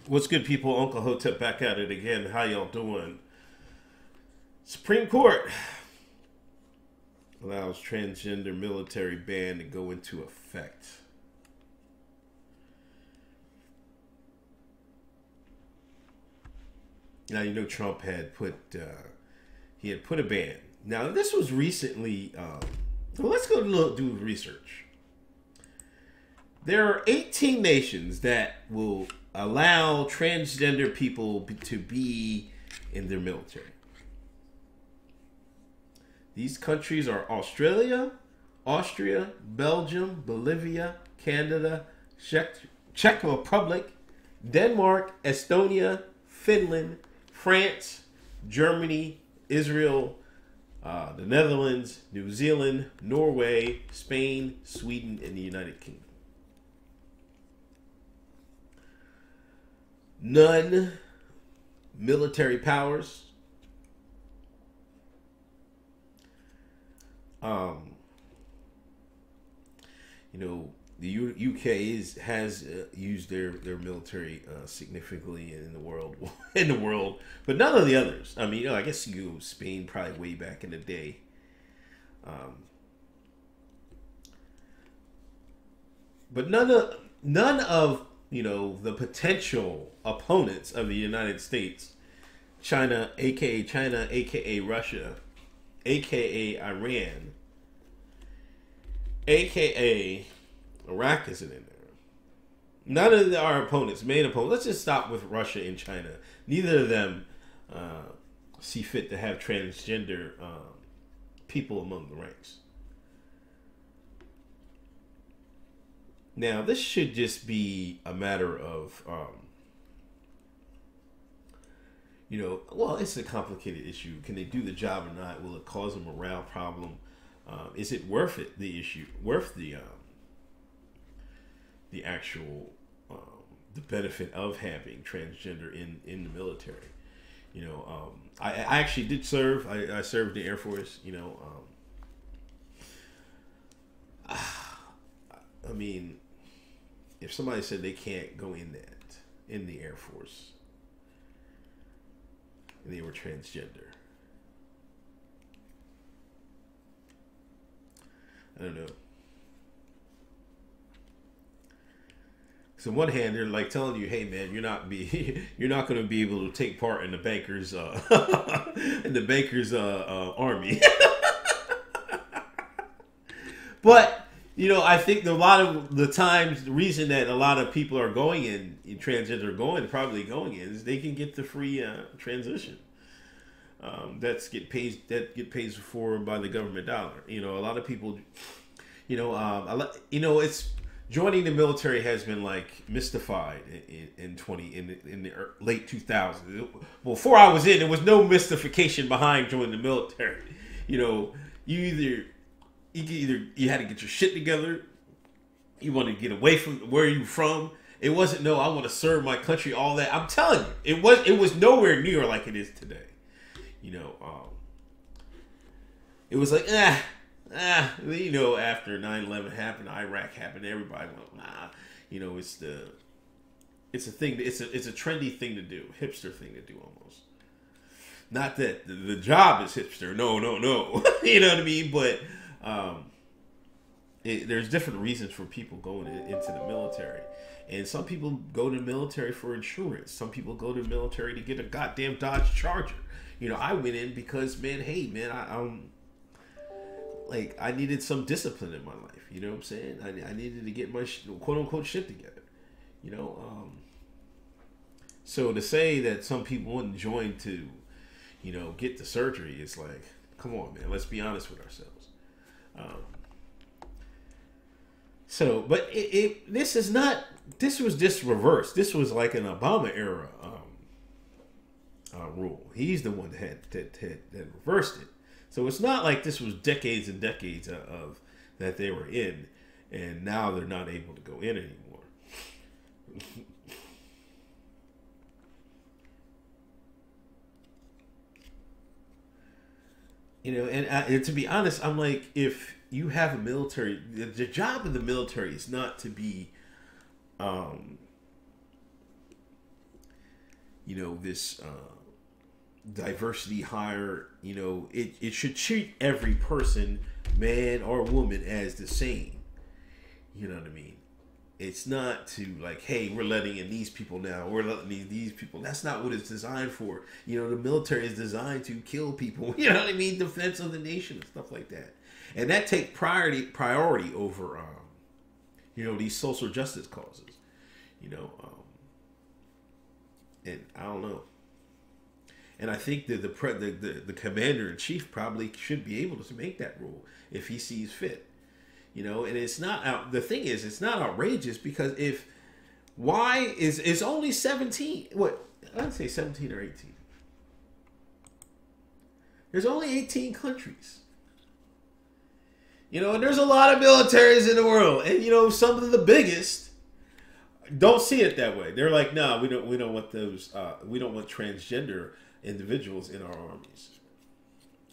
What's good, people? Uncle Hotep back at it again. How y'all doing? Supreme Court allows transgender military ban to go into effect. Now you know Trump had put he had put a ban. Now this was recently. Well, let's go do research. There are 18 nations that will allow transgender people to be in their military. These countries are Australia, Austria, Belgium, Bolivia, Canada, Czech Republic, Denmark, Estonia, Finland, France, Germany, Israel, the Netherlands, New Zealand, Norway, Spain, Sweden, and the United Kingdom. None military powers. Um, the UK has used their military significantly in the world but none of the others. I mean, I guess Spain probably way back in the day. Um, but none of the potential opponents of the United States, China, aka Russia, aka Iran, aka Iraq isn't in there. None of our opponents, main opponents, let's just stop with Russia and China. Neither of them see fit to have transgender people among the ranks. Now, this should just be a matter of, well, it's a complicated issue. Can they do the job or not? Will it cause a morale problem? Is it worth it? The issue worth the actual the benefit of having transgender in the military? I actually did serve. I served in the Air Force. I mean, if somebody said they can't go in the Air Force and they were transgender, I don't know. So on one hand, they're like telling you, "Hey, man, you're not going to be able to take part in the bankers in the bankers army." But I think a lot of the times the reason that a lot of people are going in transgender are probably going in is they can get the free transition. Get paid for by the government dollar. A lot of people, it's joining the military has been like mystified in the late 2000s. Well, before I was in, there was no mystification behind joining the military. You had to get your shit together. You wanted to get away from where you from. It wasn't I want to serve my country. All that. I'm telling you, it was nowhere near like it is today. It was like after 9/11 happened, Iraq happened, everybody went nah. It's a thing. It's a trendy thing to do, hipster thing to do almost. Not that the job is hipster. No. You know what I mean? But there's different reasons for people going into the military. And some people go to the military for insurance. Some people go to the military to get a goddamn Dodge Charger. I went in because, man, I needed some discipline in my life. You know what I'm saying? I needed to get my quote unquote shit together. So to say that some people wouldn't join to, get the surgery, it's like, come on, man. Let's be honest with ourselves. But this is not. This was just reversed. This was like an Obama era rule. He's the one that reversed it. So it's not like this was decades and decades of that they were in, and now they're not able to go in anymore. And to be honest, I'm like, if you have a military, the job of the military is not to be, this diversity hire. It should treat every person, man or woman, as the same. You know what I mean? It's not to like, hey, we're letting in these people now. We're letting these people. That's not what it's designed for. The military is designed to kill people. You know what I mean? Defense of the nation and stuff like that. And that take priority over, these social justice causes. And I don't know. And I think that the commander in chief probably should be able to make that rule if he sees fit. And it's not the thing is, it's not outrageous, because if why is only 17, what I'd say 17 or 18. There's only 18 countries. And there's a lot of militaries in the world, and some of the biggest don't see it that way. They're like, no, we don't want those. We don't want transgender individuals in our armies.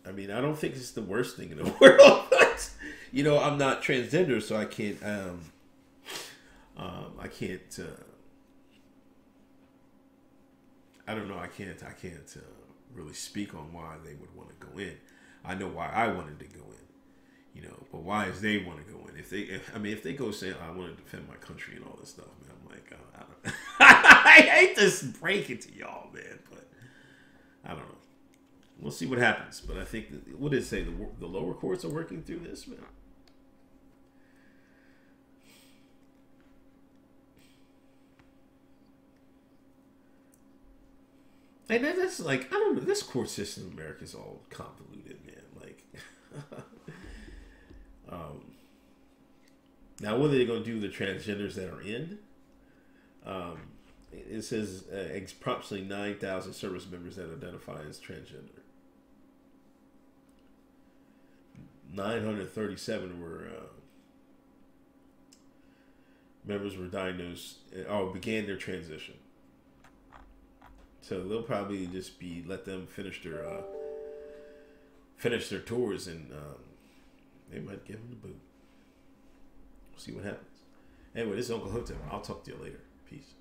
I mean, I don't think it's the worst thing in the world. But, I'm not transgender, so I can't. I can't. I don't know. I can't really speak on why they would want to go in. I know why I wanted to go in. But why is they want to go in? If they go saying I want to defend my country and all this stuff, man, I'm like, I don't. I hate to break it to y'all, man, but I don't know. We'll see what happens. But I think what did it say? The lower courts are working through this, man. And that's like, I don't know. This court system in America is all convoluted, man. Like. Now, what are they going to do with the transgenders that are in? It says approximately 9,000 service members that identify as transgender. 937 were members were diagnosed or began their transition. So they'll probably just let them finish their tours, and they might give them the boot. We'll see what happens. Anyway, this is Uncle Hotep. I'll talk to you later. Peace.